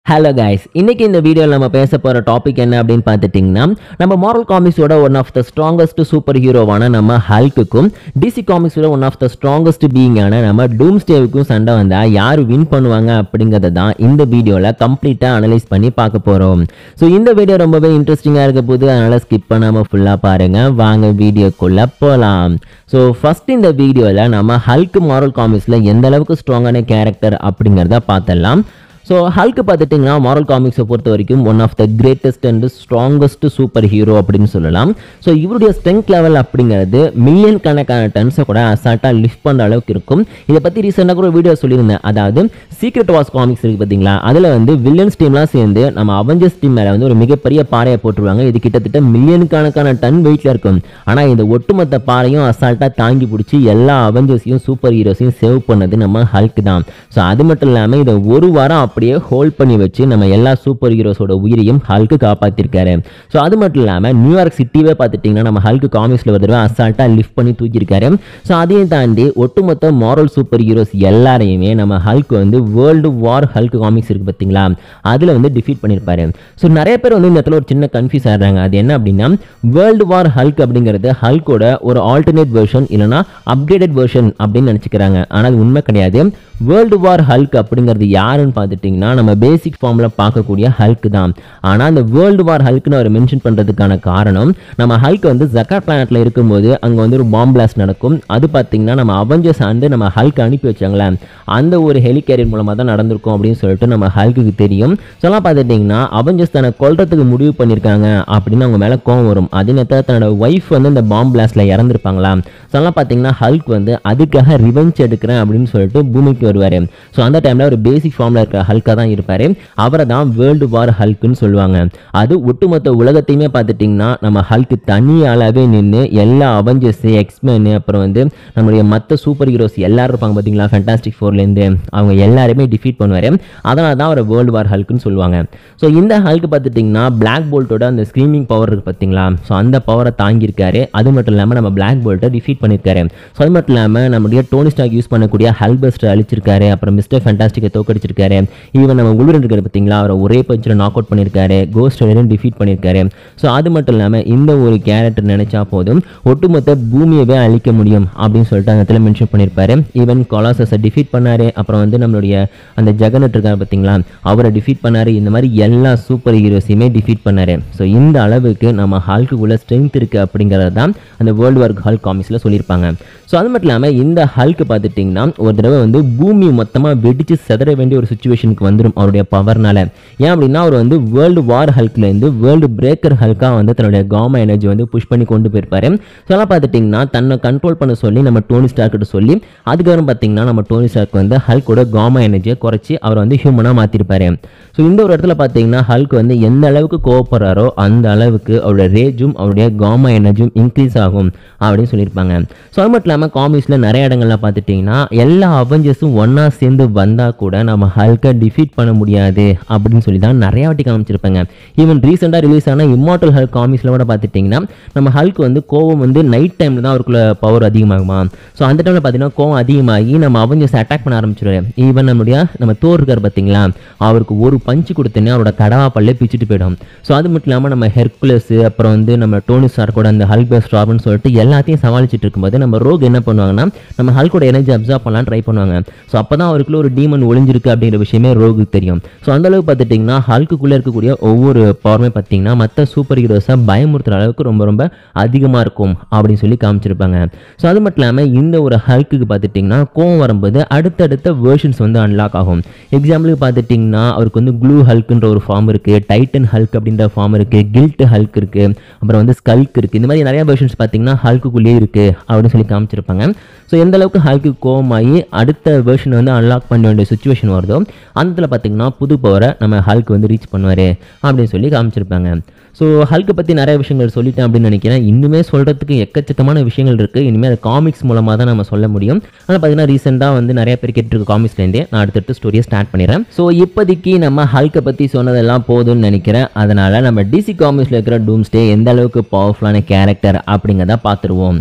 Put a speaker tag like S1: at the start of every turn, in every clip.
S1: Hello guys, இன்னைக்கு இந்த வீடியோவில் நம்ம பேச போகிற டாபிக் என்ன அப்படின்னு பார்த்துட்டிங்கன்னா, நம்ம மார்வல் காமிக்ஸோட one of the strongest super ஹீரோவான நம்ம ஹல்க்குக்கும் டிசி காமிக்ஸோட ஒன் ஆஃப் த ஸ்ட்ராங்கஸ்ட் பீயிங்கான நம்ம டூம்ஸ்டேவுக்கும் சண்டை வந்தால் யார் வின் பண்ணுவாங்க அப்படிங்கிறத தான் இந்த வீடியோவில் கம்ப்ளீட்டாக அனலைஸ் பண்ணி பார்க்க போகிறோம். ஸோ இந்த வீடியோ ரொம்பவே இன்ட்ரெஸ்டிங்காக இருக்க போது, அதனால் ஸ்கிப் பண்ணாமல் ஃபுல்லாக பாருங்கள். வாங்க வீடியோக்குள்ளே போகலாம். ஸோ ஃபஸ்ட் இந்த வீடியோவில் நம்ம ஹல்க் மார்வல் காமிக்ஸில் எந்த அளவுக்கு ஸ்ட்ராங்கான கேரக்டர் அப்படிங்கிறத பார்த்துடலாம். ஸோ ஹல்க் பார்த்துட்டிங்கன்னா மார்வல் காமிக்ஸை பொறுத்த வரைக்கும் one of the greatest and strongest superhero அப்படின்னு சொல்லலாம். ஸோ இவருடைய ஸ்ட்ரென்த் லெவல் அப்படிங்கிறது மில்லியன் கணக்கான டன்ஸை கூட அசால்ட்டாக லிஃப்ட் பண்ணுற அளவுக்கு இருக்கும். இதை பற்றி ரீசெண்டாக கூட வீடியோ சொல்லியிருந்தேன். அதாவது சீக்ரெட் வார்ஸ் காமிக்ஸ் இருக்குது பார்த்தீங்களா, அதில் வந்து வில்லன்ஸ் டீம்லாம் சேர்ந்து நம்ம அவெஞ்சர்ஸ் டீம் மேலே வந்து ஒரு மிகப்பெரிய பாறையை போட்டுருவாங்க. இது கிட்டத்தட்ட மில்லியன் கணக்கான டன் வெயிட்டில் இருக்கும். ஆனால் இந்த ஒட்டுமொத்த பாறையும் அசால்ட்டாக தாங்கி பிடிச்சி எல்லா அவெஞ்சர்ஸையும் சூப்பர் ஹீரோஸையும் சேவ் பண்ணது நம்ம ஹல்க் தான். ஸோ அது மட்டும் இல்லாமல் இதை ஒரு வாரம் அப்படியே ஹோல்ட் பண்ணி வச்சு நம்ம எல்லா சூப்பர் ஹீரோஸோட உயிரையும் ஹல்க் காப்பாற்றிருக்காரு. ஸோ அது மட்டும் இல்லாமல் நியூயார்க் சிட்டியே பார்த்துட்டிங்கன்னா நம்ம ஹல்க் காமிக்ஸில் ஒரு தடவை அசால்ட்டாக லிஃப்ட் பண்ணி தூக்கியிருக்காரு. ஸோ அதையும் தாண்டி ஒட்டுமொத்த மார்வல் சூப்பர் ஹீரோஸ் எல்லாரையுமே நம்ம ஹல்க் வந்து வேர்ல்டு வார் ஹல்க் காமிக்ஸ் இருக்குது பார்த்தீங்களா, அதில் வந்து டிஃபீட் பண்ணியிருப்பாரு. ஸோ நிறைய பேர் வந்து இந்த இடத்துல ஒரு சின்ன கன்ஃபியூஸ் ஆகிறாங்க. அது என்ன அப்படின்னா, வேர்ல்டு வார் ஹல்க் அப்படிங்கிறது ஹல்கோட ஒரு ஆல்டர்னேட் வெர்ஷன் இல்லைனா அப்கிரேடட் வெர்ஷன் அப்படின்னு நினச்சிக்கிறாங்க. ஆனால் அது உண்மை கிடையாது. வேர்ல்டு வார் ஹல்க் அப்படிங்கிறது யாருன்னு பார்த்துட்டிங்கன்னா நம்ம பேசிக் ஃபார்மில் பார்க்கக்கூடிய ஹல்க் தான். ஆனால் அந்த வேர்ல்டு வார் ஹல்க்னு அவர் மென்ஷன் பண்ணுறதுக்கான காரணம், நம்ம ஹல்க் வந்து ஜக்கா பிளானட்டில் இருக்கும்போது அங்கே வந்து ஒரு பாம் பிளாஸ்ட் நடக்கும். அது பார்த்திங்கன்னா நம்ம அவெஞ்சர்ஸ் வந்து நம்ம ஹல்க் அனுப்பி வச்சாங்களே, அந்த ஒரு ஹெலிகேரியர் மூலமாக தான் நடந்திருக்கும் அப்படின்னு சொல்லிட்டு நம்ம ஹல்க்கு தெரியும். சொல்லலாம் பார்த்துட்டிங்கன்னா அவெஞ்சர்ஸ் தன்னை கொல்றதுக்கு முடிவு பண்ணியிருக்காங்க அப்படின்னு அவங்க மேலே கோவம் வரும். அதே நேரத்தில் தன்னோட ஒய்ஃப் வந்து இந்த பாம் பிளாஸ்ட்டில் இறந்துருப்பாங்களா. சொல்லலாம் பார்த்தீங்கன்னா ஹல்க் வந்து அதுக்காக ரிவெஞ்ச் எடுக்கிறேன் அப்படின்னு சொல்லிட்டு பூமிக்கு வருவார். ஸோ அந்த டைமில் ஒரு பேசிக் ஃபார்மில் இருக்கிற ஹல்காக தான் இருப்பார். அவரை தான் வேர்ல்டு வார் ஹல்க்குன்னு சொல்லுவாங்க. அது ஒட்டுமொத்த உலகத்தையுமே பார்த்துட்டிங்கன்னா நம்ம ஹல்க் தனியாகவே நின்று எல்லா அவெஞ்சர்ஸ், எக்ஸ்மேனு, அப்புறம் வந்து நம்மளுடைய மற்ற சூப்பர் ஹீரோஸ் எல்லாரும் இருப்பாங்க பார்த்தீங்களா, ஃபேண்டாஸ்டிக் ஃபோர்லேருந்து அவங்க எல்லாருமே டிஃபீட் பண்ணுவார். அதனால தான் அவரை வேர்ல்டு வார் ஹல்க்குன்னு சொல்லுவாங்க. ஸோ இந்த ஹல்க் பார்த்துட்டிங்கன்னா பிளாக் போல்ட்டோட அந்த ஸ்க்ரீமிங் பவர் இருக்குது பார்த்தீங்களா, ஸோ அந்த பவரை தாங்கியிருக்காரு. அது மட்டும் இல்லாமல் நம்ம பிளாக் போல்ட்டை டிஃபீட் பண்ணியிருக்காரு. ஸோ அது மட்டும் இல்லாமல் நம்மளுடைய டோனி ஸ்டார்க் யூஸ் பண்ணக்கூடிய ஹல்பஸ்டர் அழிச்சிருக்காரு. அப்புறம் மிஸ்டர் ஃபேண்டாஸ்டிக்கை தோக்கடிச்சிருக்காரு. ஈவன் நம்ம உள்வரன் இருக்காரு பார்த்தீங்களா, அவரை ஒரே பஞ்சில் நாக் அவுட் பண்ணியிருக்காரு. கோஸ்ட் ரைடரையும் டிஃபீட் பண்ணியிருக்காரு. ஸோ அது மட்டும் இல்லாமல் இந்த ஒரு கேரக்டர் நினைச்சா போதும் ஒட்டுமொத்த பூமியவே அழிக்க முடியும் அப்படின்னு சொல்லிட்டு அந்த இடத்துல மென்ஷன் பண்ணியிருப்பாரு. ஈவன் கொலாசஸை டிஃபீட் பண்ணார். அப்புறம் வந்து நம்மளுடைய அந்த ஜெகனட் இருக்கார் பார்த்தீங்களா, அவரை டிஃபீட் பண்ணார். இந்த மாதிரி எல்லா சூப்பர் ஹீரோஸையுமே டிஃபீட் பண்ணார். ஸோ இந்த அளவுக்கு நம்ம ஹல்க்குள்ள ஸ்ட்ரென்த் இருக்குது அப்படிங்கிறது தான் அந்த வேர்ல்டு வார் ஹல்க் காமிக்ஸில் சொல்லியிருப்பாங்க. ஸோ அது மட்டும் இல்லாமல் இந்த ஹல்க் பார்த்துட்டிங்கன்னா ஒரு தடவை வந்து பூமி மொத்தமாக வெடித்து செதற வேண்டிய ஒரு சுச்சுவேஷனுக்கு வந்துடும் அவருடைய பவர்னால. ஏன் அப்படின்னா அவர் வந்து வேர்ல்டு வார் ஹல்க்லேருந்து வேர்ல்டு பிரேக்கர் ஹல்காக வந்து தன்னுடைய காமா எனர்ஜி வந்து புஷ் பண்ணி கொண்டு போயிருப்பாரு. ஸோ அதெல்லாம் பார்த்துட்டிங்கன்னா தன்னை கண்ட்ரோல் பண்ண சொல்லி நம்ம டோனி ஸ்டார்க்கிட்ட சொல்லி அதுக்கப்புறம் பார்த்திங்கன்னா நம்ம டோனி ஸ்டார்க் வந்து ஹல்கோட காமா எனர்ஜியை குறைச்சி அவரை வந்து ஹியூமனாக மாற்றிருப்பாரு. ஸோ இந்த ஒரு இடத்துல பார்த்தீங்கன்னா ஹல்க் வந்து எந்த அளவுக்கு கோவப்படுறாரோ அந்த அளவுக்கு அவருடைய ரேஜும் அவருடைய காமா எனர்ஜியும் இன்க்ரீஸ் ஆகும் அப்படின்னு சொல்லியிருப்பாங்க. ஸோ அது மட்டும் இல்லாமல் காமிக்ஸில் நிறைய இடங்கள்லாம் பார்த்துட்டிங்கன்னா எல்லா அவெஞ்சர்ஸும் ஒன்றா சேர்ந்து வந்தால் கூட நம்ம ஹல்கை டிஃபீட் பண்ண முடியாது அப்படின்னு சொல்லி தான் நிறைய வாட்டி காமிச்சிருப்பாங்க. ஈவன் ரீசெண்டாக ரிலீஸ் ஆன இம்மார்டல் ஹல்க் காமிக்ஸில் கூட பார்த்துட்டிங்கன்னா நம்ம ஹல்க் வந்து கோவம் வந்து நைட் டைமில் தான் அவருக்குள்ள பவர் அதிகமாகுமா. ஸோ அந்த டைமில் பார்த்தீங்கன்னா கோவம் அதிகமாகி நம்ம அவெஞ்சர்ஸ் அட்டாக் பண்ண ஆரம்பிச்சிருவாரு. ஈவன் நம்முடைய நம்ம தோர் இருக்கார் பார்த்தீங்களா, அவருக்கு ஒரு பஞ்சு கொடுத்தேன்னு அவரோட கடவா பல்லே பிச்சுட்டு போயிடும். ஸோ அது மட்டும் இல்லாமல் நம்ம ஹெர்குலஸ், அப்புறம் வந்து நம்ம டோனி ஸ்டார்க்கோட அந்த ஹல்க் பேஸ்ட் ராப்னு சொல்லிட்டு எல்லாத்தையும் சமாளிச்சுட்டு இருக்கும்போது நம்ம ரோக் என்ன பண்ணுவாங்கன்னா நம்ம ஹல்கோட எனர்ஜி அப்சார்ப் பண்ணலாம் ட்ரை பண்ணுவாங்க. ஸோ அப்போ தான் அவருக்குள்ள ஒரு டீமன் ஒளிஞ்சிருக்கு அப்படிங்கிற விஷயமே ரோகுக்கு தெரியும். ஸோ அந்தளவுக்கு பார்த்துட்டிங்கன்னா ஹல்க்குள்ளே இருக்கக்கூடிய ஒவ்வொரு பவருமே பார்த்தீங்கன்னா மற்ற சூப்பர் ஹீரோஸை பயமுறுத்துகிற அளவுக்கு ரொம்ப ரொம்ப அதிகமாக இருக்கும் அப்படின்னு சொல்லி காமிச்சிருப்பாங்க. ஸோ அது மட்டும் இல்லாமல் இந்த ஒரு ஹல்க்கு பார்த்துட்டிங்கன்னா கோவம் வரும்போது அடுத்தடுத்த வேர்ஷன்ஸ் வந்து அன்லாக் ஆகும். எக்ஸாம்பிளுக்கு பார்த்துட்டிங்கன்னா அவருக்கு வந்து க்ளூ ஹல்க்குன்ற ஒரு ஃபார்ம் இருக்குது, டைட்டன் ஹல்க் அப்படின்ற ஃபார்ம் இருக்குது, கில்ட் ஹல்க் இருக்குது, அப்புறம் வந்து ஸ்கல்க் இருக்குது. இந்த மாதிரி நிறைய வெர்ஷன்ஸ் பார்த்தீங்கன்னா ஹல்க்குள்ளேயே இருக்குது அப்படின்னு சொல்லி காமிச்சிருப்பாங்க. ஸோ எந்த அளவுக்கு ஹல்க்கு கோவமாகி அடுத்த வெர்ஷன் வந்து அன்லாக் பண்ண வேண்டிய சுச்சுவேஷன் வருதோ அந்த இடத்துல பார்த்திங்கன்னா புது பவரை நம்ம ஹல்க் வந்து ரீச் பண்ணுவார் அப்படின்னு சொல்லி காமிச்சிருப்பாங்க. ஸோ ஹல்க்கை பற்றி நிறைய விஷயங்கள் சொல்லிட்டேன் அப்படின்னு நினைக்கிறேன். இன்னுமே சொல்கிறதுக்கு எக்கச்சக்கமான விஷயங்கள் இருக்குது. இனிமேல் அது காமிக்ஸ் மூலமாக தான் நம்ம சொல்ல முடியும். ஆனால் பார்த்தீங்கன்னா ரீசெண்டாக வந்து நிறைய பேர் கேட்டுருக்க காமிக்ஸ்லேருந்தே நான் அடுத்தடுத்து ஸ்டோரியை ஸ்டார்ட் பண்ணிடுறேன். ஸோ இப்போதைக்கு நம்ம ஹல்க்கை பற்றி சொன்னதெல்லாம் போதும்னு நினைக்கிறேன். அதனால் நம்ம டிசி காமிக்ஸில் இருக்கிற டூம்ஸ்டே எந்த அளவுக்கு பவர்ஃபுல்லான கேரக்டர் அப்படிங்கிறத பார்த்துருவோம்.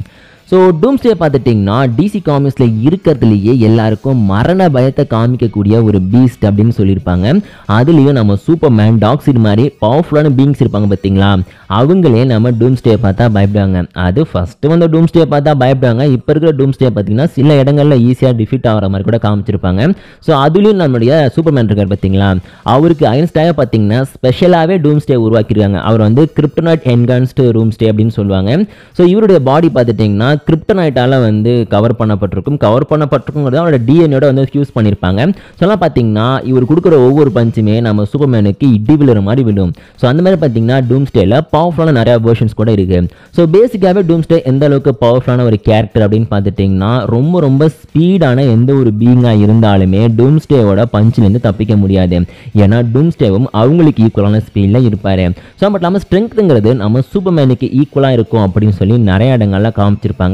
S1: ஸோ டூம்ஸ்டே பார்த்துட்டிங்கன்னா டிசி காமிக்ஸில் இருக்கிறதுலையே எல்லாருக்கும் மரண பயத்தை காமிக்கக்கூடிய ஒரு பீஸ்ட் அப்படின்னு சொல்லியிருப்பாங்க. அதுலேயும் நம்ம சூப்பர்மேன், டாக்ஸிட் மாதிரி பவர்ஃபுல்லான பீயிங்ஸ் இருப்பாங்க பார்த்தீங்களா, அவங்களே நம்ம டூம்ஸ்டே பார்த்தா பயப்படுவாங்க. அது ஃபஸ்ட்டு வந்து டூம்ஸ்டே பார்த்தா பயப்படுவாங்க. இப்போ இருக்கிற டூம்ஸ்டே பார்த்தீங்கன்னா சில இடங்களில் ஈஸியாக டிஃபீட் ஆகிற மாதிரி கூட காமிச்சிருப்பாங்க. ஸோ அதுலேயும் நம்மளுடைய சூப்பர்மேன் இருக்கார் பார்த்தீங்களா, அவருக்கு ஐன்ஸ்டாயாக பார்த்தீங்கன்னா ஸ்பெஷலாகவே டூம்ஸ்டே உருவாக்கியிருக்காங்க. அவர் வந்து கிரிப்டோனைட் என்ஹான்ஸ்டு டூம்ஸ்டே அப்படின்னு சொல்லுவாங்க. ஸோ இவருடைய பாடி பார்த்துட்டிங்கன்னா கிரிப்டோனைட்டால் வந்து கவர் பண்ணப்பட்டிருக்குங்கிறது அவரோட டிஎன்ஏட வந்து ஃபியூஸ் பண்ணியிருப்பாங்க. சொல்லலாம் பார்த்தீங்கன்னா இவர் கொடுக்குற ஒவ்வொரு பஞ்சுமே நம்ம சூப்பர்மேனுக்கு இடி விழுற மாதிரி விடும். ஸோ அந்த மாதிரி பார்த்தீங்கன்னா டூம்ஸ்டேல பவர்ஃபுல்லான நிறைய வெர்ஷன்ஸ் கூட இருக்கு. ஸோ பேசிக்காகவே டூம்ஸ்டே எந்த அளவுக்கு பவர்ஃபுல்லான ஒரு கேரக்டர் அப்படின்னு பார்த்துட்டிங்கன்னா ரொம்ப ரொம்ப ஸ்பீடான எந்த ஒரு பீயிங்காக இருந்தாலுமே டூம்ஸ்டேவோட பஞ்சிலேருந்து தப்பிக்க முடியாது. ஏன்னா டூம்ஸ்டேவும் அவங்களுக்கு ஈக்குவலான ஸ்பீடில் இருப்பார். ஸோ மட்டும் இல்லாமல் ஸ்ட்ரென்த்துங்கிறது நம்ம சூப்பர்மேனுக்கு ஈக்குவலாக இருக்கும் அப்படின்னு சொல்லி நிறைய இடங்கள்ல காமிச்சிருப்பாங்க.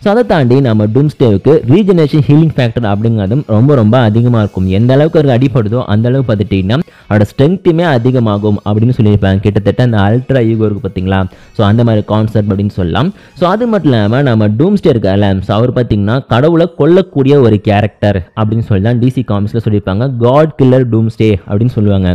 S1: ஸோ அதை தாண்டி நம்ம டூம்ஸ்டேவுக்கு ரீஜெனரேஷன் ஹீலிங் ஃபேக்டர் அப்படிங்கிறதும் ரொம்ப ரொம்ப அதிகமாக இருக்கும். எந்த அளவுக்கு அவருக்கு அடிப்படுதோ அந்த அளவுக்கு பார்த்துட்டிங்கன்னா அவரோட ஸ்ட்ரென்த்துமே அதிகமாகும் அப்படின்னு சொல்லியிருப்பாங்க. கிட்டத்தட்ட அந்த அல்ட்ரா ஈகோ இருக்கு பார்த்தீங்களா, ஸோ அந்த மாதிரி கான்செப்ட் அப்படின்னு சொல்லலாம். ஸோ அது மட்டும் இல்லாமல் நம்ம டூம்ஸ்டே இருக்கார்ல, ஸோ அவர் பார்த்தீங்கன்னா கடவுளை கொல்லக்கூடிய ஒரு கேரக்டர் அப்படின்னு சொல்லி தான் டிசி காமிக்ஸில் சொல்லியிருப்பாங்க. காட் கில்லர் டூம்ஸ்டே அப்படின்னு சொல்லுவாங்க.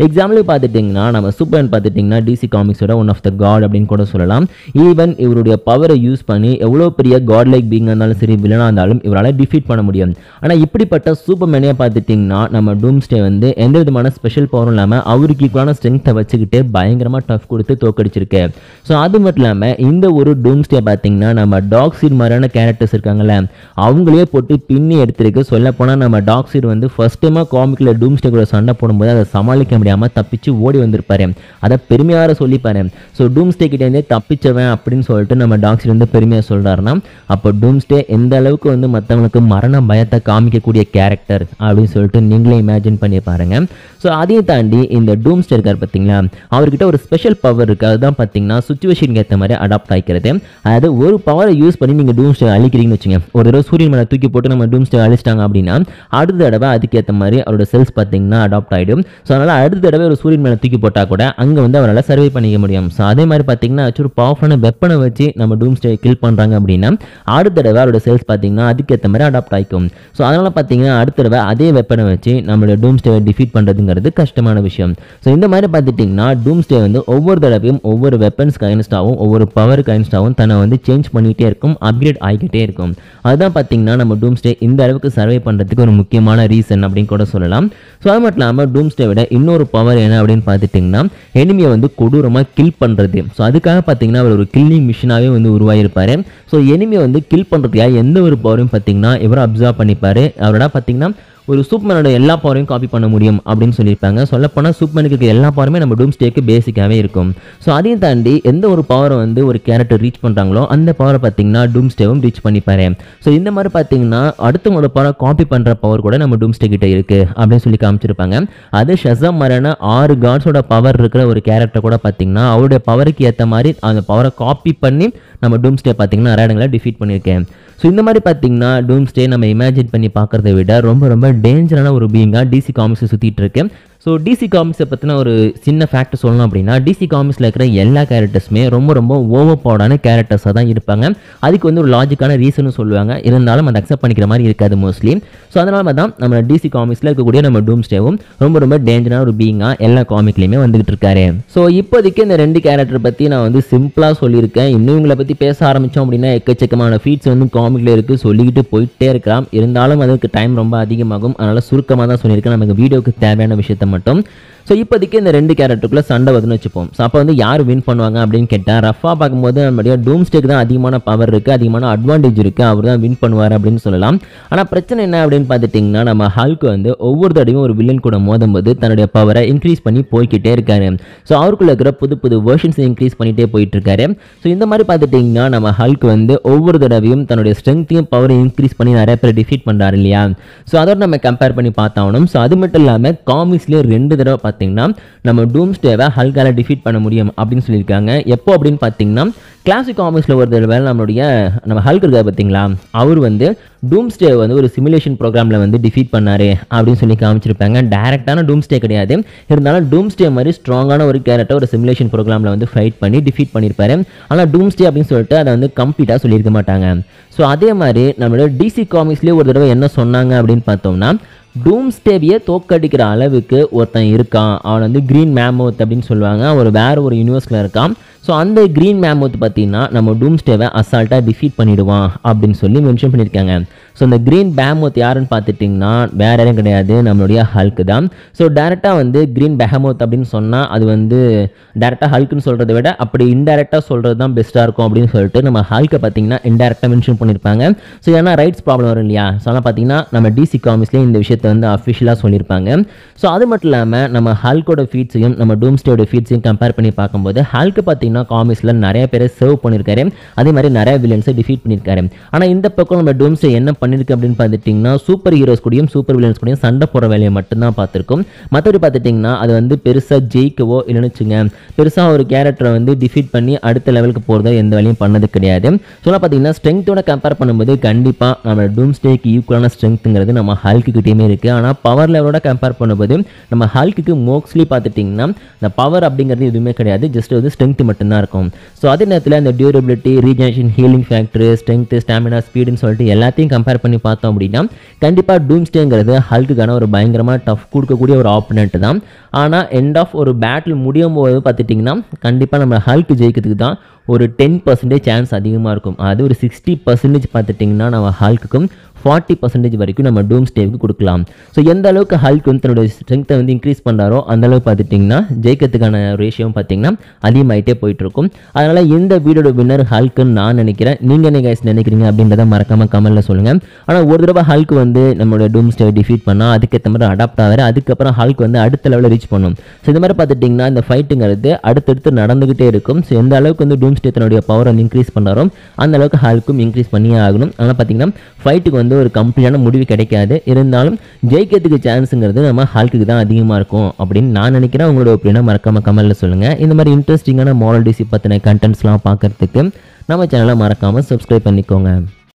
S1: எக்ஸாம்பிள் பார்த்துட்டிங்கன்னா நம்ம சூப்பர்மேன் பார்த்துட்டிங்கன்னா டிசி காமிக்ஸோட ஒன் ஆஃப் த காட் அப்படின்னு கூட சொல்லலாம். ஈவன் இவருடைய பவரை யூஸ் பண்ணி எவ்வளோ பெரிய காட் லைக் பீயிங்காக இருந்தாலும் சரி, வில்லனாக இருந்தாலும் இவரால் டிஃபீட் பண்ண முடியும். ஆனால் இப்படிப்பட்ட சூப்பர்மேனே பார்த்துட்டிங்கன்னா நம்ம டூம்ஸ்டே வந்து எந்த விதமான ஸ்பெஷல் பவரும் இல்லாமல் அவருக்கு ஈக்குவலான ஸ்ட்ரென்த்தை வச்சுக்கிட்டு பயங்கரமாக டஃப் கொடுத்து தோக்கடிச்சிருக்கு. ஸோ அது மட்டும் இல்லாமல் இந்த ஒரு டூம்ஸ்டே பார்த்தீங்கன்னா நம்ம டாக்ஸிட் மாதிரியான கேரக்டர்ஸ் இருக்காங்கல்ல, அவங்களே போட்டு பின்னி எடுத்திருக்கு. சொல்லப்போனால் நம்ம டாக்ஸிட் வந்து ஃபர்ஸ்ட் டைமாக காமிக்கில் டூம்ஸ்டே கூட சண்டை போடும்போது அதை சமாளிக்க முடியாமல் தப்பிச்சு ஓடி வந்திருப்பாரு. அதை பெருமையாக சொல்லிப்பாரு. ஸோ டூம்ஸ்டே கிட்டேருந்தே தப்பிச்சவன் அப்படின்னு சொல்லிட்டு நம்ம டாக்ஸிட் வந்து பெருமையாக சொல்கிறாருன்னா, அப்போ டூம்ஸ்டே எந்த அளவுக்கு வந்து மற்றவங்களுக்கு மரண பயத்தை காமிக்கக்கூடிய கேரக்டர் அப்படின்னு சொல்லிட்டு நீங்களே இமேஜின் பண்ணி பாருங்க. ஸோ அதையும் தாண்டி இந்த டூம்ஸ்டே இருக்கார் பார்த்தீங்களா, அவர்கிட்ட ஒரு ஸ்பெஷல் பவர் இருக்குது. அதுதான் பார்த்தீங்கன்னா சுச்சுவேஷனுக்கு ஏற்ற மாதிரி அடாப்ட் ஆகிக்கிறது. அதாவது ஒரு பவரை யூஸ் பண்ணி நீங்கள் டூம்ஸ்டே அழிக்கிறீங்கன்னு வச்சுங்க, ஒரு தடவை சூரியன் மேலே தூக்கி போட்டு நம்ம டூம்ஸ்டே அழிச்சிட்டாங்க அப்படின்னா அடுத்த தடவை அதுக்கேற்ற மாதிரி அவரோட செல்ஸ் பார்த்தீங்கன்னா அடாப்ட் ஆகிடும். ஸோ அதனால் அடுத்த தடவை ஒரு சூரியன் மேலே தூக்கி போட்டால் கூட அங்கே வந்து அவரால் சர்வை பண்ணிக்க முடியும். ஸோ அதே மாதிரி பார்த்தீங்கன்னா ஒரு பவர்ஃபுல்லான வெப்பனை வச்சு நம்ம டூம்ஸ்டே கில் பண்ணுறாங்க அப்படின்னா அடுத்த தடவை அவரோட செல்ஸ் பார்த்தீங்கன்னா அதுக்கேற்ற மாதிரி அடாப்ட் ஆகிக்கும். ஸோ அதனால் பார்த்தீங்கன்னா அடுத்த தடவை அதே வெப்பனை வச்சு நம்மளோட டூம்ஸ்டேவை டிஃபீட் பண்ணுறதுங்கிறது கஷ்டமான விஷயம். ஸோ இந்த மாதிரி பார்த்துட்டிங்கன்னா டூம்ஸ்டே வந்து ஒவ்வொரு தடவையும் ஒவ்வொரு வெப்பன்ஸ்க்கு அகைன்ஸ்டாகவும் ஒவ்வொரு பவருக்கு அகைன்ஸ்டாகவும் தன்னை வந்து சேஞ்ச் பண்ணிகிட்டே இருக்கும், அப்கிரேட் ஆகிக்கிட்டே இருக்கும். அதுதான் பார்த்தீங்கன்னா நம்ம டூம்ஸ்டே இந்த அளவுக்கு சர்வை பண்ணுறதுக்கு ஒரு முக்கியமான ரீசன் அப்படின்னு கூட சொல்லலாம். ஸோ அது மட்டும் இல்லாமல் டூம்ஸ்டே விட இன்னொரு பவர் என்ன அப்படின்னு பார்த்துட்டிங்கன்னா எனிமியை வந்து கொடூரமாக கில் பண்ணுறது. ஸோ அதுக்காக பார்த்தீங்கன்னா அவர் ஒரு கில்லிங் மிஷினாகவே வந்து உருவாகியிருப்பார். ஸோ எனிமியை வந்து கில் பண்ணுறதுக்காக எந்த ஒரு பவரையும் பார்த்தீங்கன்னா இவரை அப்சர்வ் பண்ணிப்பார். அவரோட பார்த்தீங்கன்னா ஒரு சூப்பர்மேனோட எல்லா பவரையும் காப்பி பண்ண முடியும் அப்படின்னு சொல்லியிருப்பாங்க. சொல்லப்போனால் சூப்பர்மேனுக்கு இருக்க எல்லா பவருமே நம்ம டூம்ஸ்டேக்கு பேசிக்காகவே இருக்கும். ஸோ அதையும் தாண்டி எந்த ஒரு பவரை வந்து ஒரு கேரக்டர் ரீச் பண்ணுறாங்களோ அந்த பவரை பார்த்தீங்கன்னா டூம்ஸ்டேவும் ரீச் பண்ணிப்பாரு. ஸோ இந்த மாதிரி பார்த்தீங்கன்னா அடுத்தவங்களோட பவரை காப்பி பண்ணுற பவர் கூட நம்ம டூம்ஸ்டே கிட்ட இருக்குது அப்படின்னு சொல்லி காமிச்சிருப்பாங்க. அது ஷஸாம் மாதிரியான 6 காட்ஸோட பவர் இருக்கிற ஒரு கேரக்டர் கூட பார்த்தீங்கன்னா அவருடைய பவருக்கு ஏற்ற மாதிரி அந்த பவரை காப்பி பண்ணி நம்ம டூம்ஸ்டே பார்த்தீங்கன்னா நிறைய இடங்களை டிஃபீட் பண்ணியிருக்கேன். ஸோ இந்த மாதிரி பார்த்தீங்கன்னா டூம்ஸ்டே நம்ம இமேஜின் பண்ணி பார்க்குறத விட ரொம்ப ரொம்ப டேஞ்சரான ஒரு பீயிங்காக டிசி காமிக்ஸை சுற்றிட்டு இருக்கு. ஸோ டிசி காமிக்ஸை பற்றின ஒரு சின்ன ஃபேக்ட் சொல்லணும் அப்படின்னா டிசி காமிக்ஸில் இருக்கிற எல்லா கேரக்டர்ஸுமே ரொம்ப ரொம்ப ஓவர் பவர்டான கேரக்டர்ஸாக தான் இருப்பாங்க. அதுக்கு வந்து ஒரு லாஜிக்கான ரீசனும் சொல்லுவாங்க, இருந்தாலும் அதை அக்செப்ட் பண்ணிக்கிற மாதிரி இருக்காது மோஸ்ட்லி. ஸோ அதனால தான் நம்ம டிசி காமிக்ஸில் இருக்கக்கூடிய நம்ம டூம்ஸ்டேவும் ரொம்ப ரொம்ப டேஞ்சரான ஒரு பீயிங்காக எல்லா காமிக்லையுமே வந்துகிட்டு இருக்காரு. ஸோ இப்போதைக்கு இந்த 2 கேரக்டர் பற்றி நான் வந்து சிம்பிளாக சொல்லியிருக்கேன். இன்னும் இவங்களை பற்றி பேச ஆரம்பித்தோம் அப்படின்னா எக்கச்சக்கமான ஃபீட்ஸ் வந்து காமிக்கில் இருக்குது, சொல்லிக்கிட்டு போயிட்டே இருக்கலாம். இருந்தாலும் அதுக்கு டைம் ரொம்ப அதிகமாகும். அதனால் சுருக்கமாக தான் சொல்லியிருக்கேன், நமக்கு வீடியோக்கு தேவையான விஷயத்தை மட்டும். ஸோ இப்போதைக்கு இந்த 2 கேரக்டருக்குள்ளே சண்டை வருதுன்னு வச்சுப்போம். ஸோ அப்போ வந்து யார் வின் பண்ணுவாங்க அப்படின்னு கேட்டால் ரஃபாக பார்க்கும்போது நம்மளுடைய டூம்ஸ்டேக்கு தான் அதிகமான பவர் இருக்குது, அதிகமான அட்வான்டேஜ் இருக்குது, அவர் தான் வின் பண்ணுவார் அப்படின்னு சொல்லலாம். ஆனால் பிரச்சனை என்ன அப்படின்னு பார்த்துட்டிங்கன்னா நம்ம ஹல்க் வந்து ஒவ்வொரு தடவையும் ஒரு வில்லன் கூட மோதும்போது தன்னுடைய பவரை இன்க்ரீஸ் பண்ணி போய்கிட்டே இருக்காரு. ஸோ அவருக்குள்ள இருக்கிற புது புது வெர்ஷன்ஸை இன்க்ரீஸ் பண்ணிகிட்டே போயிட்டு இருக்காரு. ஸோ இந்த மாதிரி பார்த்துட்டிங்கன்னா நம்ம ஹல்க் வந்து ஒவ்வொரு தடவையும் தன்னுடைய ஸ்ட்ரென்த்தையும் பவரை இன்க்ரீஸ் பண்ணி நிறைய பேர் டிஃபீட் பண்ணுறாரு இல்லையா. ஸோ அதோட நம்ம கம்பேர் பண்ணி பார்த்தாகணும். ஸோ அது மட்டும் இல்லாமல் காமிக்ஸ்லேயே 2 தடவை பார்த்தீங்கன்னா நம்ம டூம்ஸ்டேவை ஹல்கால டிஃபீட் பண்ண முடியும் அப்படின்னு சொல்லியிருக்காங்க. எப்போ அப்படின்னு பார்த்தீங்கன்னா கிளாசிக் காமிக்ஸில் ஒரு தடவை நம்ம ஹல்க் இருக்கார் பார்த்தீங்களா, அவர் வந்து டூம்ஸ்டே வந்து ஒரு சிமுலேஷன் ப்ரோக்ராமில் வந்து டிஃபீட் பண்ணார் அப்படின்னு சொல்லி காமிச்சிருப்பாங்க. டைரக்டான டூம்ஸ்டே கிடையாது, இருந்தாலும் டூம்ஸ்டே மாதிரி ஸ்ட்ராங்கான ஒரு கேரக்டர் ஒரு சிமுலேஷன் ப்ரோக்ராமில் வந்து ஃபைட் பண்ணி டிஃபீட் பண்ணியிருப்பாரு. ஆனால் டூம்ஸ்டே அப்படின்னு சொல்லிட்டு அதை வந்து கம்ப்ளீட்டாக சொல்லியிருக்க மாட்டாங்க. ஸோ அதே மாதிரி நம்மளோட டிசி காமிக்ஸ்லேயே ஒரு தடவை என்ன சொன்னாங்க அப்படின்னு பார்த்தோம்னா, டூம்ஸ்டேவியை தோக்கடிக்கிற அளவுக்கு ஒருத்தன் இருக்கான், அவன் வந்து கிரீன் மேமோத் அப்படின்னு சொல்லுவாங்க, அவர் வேறு ஒரு யூனிவர்ஸில் இருக்கான். ஸோ அந்த கிரீன் மேமோத் பார்த்தீங்கன்னா நம்ம டூம்ஸ்டேவை அசால்ட்டாக டிஃபீட் பண்ணிடுவான் அப்படின்னு சொல்லி மென்ஷன் பண்ணியிருக்காங்க. ஸோ இந்த கிரீன் பேமோத் யாருன்னு பார்த்துட்டிங்கன்னா வேறு யாரும் கிடையாது, நம்மளுடைய ஹல்க் தான். ஸோ டேரெக்டாக வந்து கிரீன் பெஹமோத் அப்படின்னு சொன்னால் அது வந்து டேரெக்டாக ஹல்க்குன்னு சொல்கிறத விட அப்படி இன்டெரக்டாக சொல்கிறது தான் பெஸ்ட்டாக இருக்கும் அப்படின்னு சொல்லிட்டு நம்ம ஹல்க்கை பார்த்தீங்கன்னா இன்டெரக்டாக மென்ஷன் பண்ணியிருப்பாங்க. ஸோ ஏன்னா ரைட்ஸ் ப்ராப்ளம் வரும் இல்லையா, ஸோ அதனால் பார்த்தீங்கன்னா நம்ம டிசி காமிக்ஸ்லேயே இந்த விஷயத்தை வந்து அஃபிஷியலாக சொல்லியிருப்பாங்க. ஸோ அது மட்டும் இல்லாமல் நம்ம ஹல்கோட ஃபீட்ஸையும் நம்ம டூம்ஸ்டேயோட ஃபீட்ஸையும் கம்பேர் பண்ணி பார்க்கும்போது ஹல்க்கு பார்த்தீங்கன்னா காமிக்ஸில் நிறைய பேரை சர்வ் பண்ணியிருக்காரு, அதே மாதிரி நிறைய வில்லன்ஸை டிஃபீட் பண்ணியிருக்காரு. ஆனால் இந்த பக்கம் நம்ம டூம்ஸ்டே என்ன பண்ணிருக்கு அப்படின்னு பார்த்துட்டிங்கன்னா சூப்பர் ஹீரோஸ் கூடயும் சூப்பர் வில்லன்ஸ் கூடயும் சண்டை போகிற வேலையை மட்டும்தான் பார்த்துருக்கோம். மற்றபடி பார்த்துட்டிங்கன்னா அது வந்து பெருசாக ஜெயிக்கவோ இல்லைன்னு வச்சுங்க பெருசாக ஒரு கேரக்டரை வந்து டிஃபீட் பண்ணி அடுத்த லெவலுக்கு போகிறதோ எந்த வேலையும் பண்ணது கிடையாது. ஸோ பார்த்தீங்கன்னா ஸ்ட்ரென்த்தோட கம்பேர் பண்ணும்போது கண்டிப்பாக நம்ம டூம்ஸ்டேக்கு ஈக்குவலான ஸ்ட்ரென்த்துங்கிறது நம்ம ஹல்க்குக்கிட்டேயுமே இருக்குது. ஆனால் பவர் லெவலோட கம்பேர் பண்ணும்போது நம்ம ஹல்க்குக்கு மோஸ்ட்லி பார்த்துட்டிங்கன்னா இந்த பவர் அப்படிங்கிறது எதுவுமே கிடையாது, ஜஸ்ட் வந்து ஸ்ட்ரென்த் மட்டும்தான் இருக்கும். ஸோ அதே நேரத்தில் இந்த durability, regeneration, healing factor, strength, stamina, ஸ்பீடுன்னு சொல்லிட்டு எல்லாத்தையும் கம்பேர் பண்ணி பார்த்தோம் அப்படின்னா கண்டிப்பாக டூம்ஸ்டேங்கிறது ஹல்க்குக்கான ஒரு பயங்கரமாக டஃப் கொடுக்கக்கூடிய ஒரு ஆப்போனன்ட் தான். ஆனால் எண்ட் ஆஃப் ஒரு பேட்டில் முடியும் போது பார்த்துட்டிங்கன்னா கண்டிப்பாக நம்ம ஹல்க் ஜெயிக்கிறதுக்கு தான் ஒரு 10% சான்ஸ் அதிகமாக இருக்கும். அது ஒரு 60% பார்த்துட்டிங்கன்னா நம்ம ஹல்க்குக்கும் 40% வரைக்கும் நம்ம டூம்ஸ்டேவுக்கு கொடுக்கலாம். ஸோ எந்த அளவுக்கு ஹல்க் வந்து தன்னோட ஸ்ட்ரென்த்தை வந்து இன்க்ரீஸ் பண்ணுறாரோ அந்தளவுக்கு பார்த்துட்டிங்கன்னா ஜெயிக்கிறதுக்கான ரேஷியோவும் பார்த்திங்கன்னா அதிகமாகிட்டே போயிட்டுருக்கும். அதனால் இந்த வீடியோட வின்னர் ஹல்க்குன்னு நான் நினைக்கிறேன். நீங்கள் என்ன கைஸ் நினைக்கிறீங்க அப்படின்றத மறக்காமல் கமெண்ட்டில் சொல்லுங்கள். ஆனால் ஒரு தடவை ஹல்க் வந்து நம்மளோட டூம்ஸ்டேவை டிஃபீட் பண்ணால் அதுக்கேற்ற மாதிரி அடாப்ட் ஆகிற, அதுக்கப்புறம் ஹல்க் வந்து அடுத்த லெவலில் ரீச் பண்ணும். ஸோ இந்த மாதிரி பார்த்துட்டிங்கன்னா இந்த ஃபைட்டுங்கிறது அடுத்தடுத்து நடந்துக்கிட்டே இருக்கும். ஸோ எந்த அளவுக்கு வந்து டூம்ஸ்டே தன்னுடைய பவர் வந்து இன்க்ரீஸ் பண்ணுறோம் அந்த அளவுக்கு ஹல்க்கும் இன்க்ரீஸ் பண்ணியே ஆகணும். அதனால் பார்த்திங்கன்னா ஃபைட்டுக்கு வந்து ஒரு கம்ப்ளீட்டான முடிவு கிடைக்காது, இருந்தாலும் ஜெயிக்கிறதுக்கு சான்ஸுங்கிறது நம்ம ஹல்க்கு தான் அதிகமாக இருக்கும் அப்படின்னு நான் நினைக்கிறேன். உங்களோட ஒப்பீனியனை மறக்காமல் கமெண்ட்டில் சொல்லுங்கள். இந்த மாதிரி இன்ட்ரெஸ்டிங்கான மாரல் டிசி பற்றின கண்டென்ட்ஸ்லாம் பார்க்குறதுக்கு நம்ம சேனலை மறக்காமல் சப்ஸ்கிரைப் பண்ணிக்கோங்க.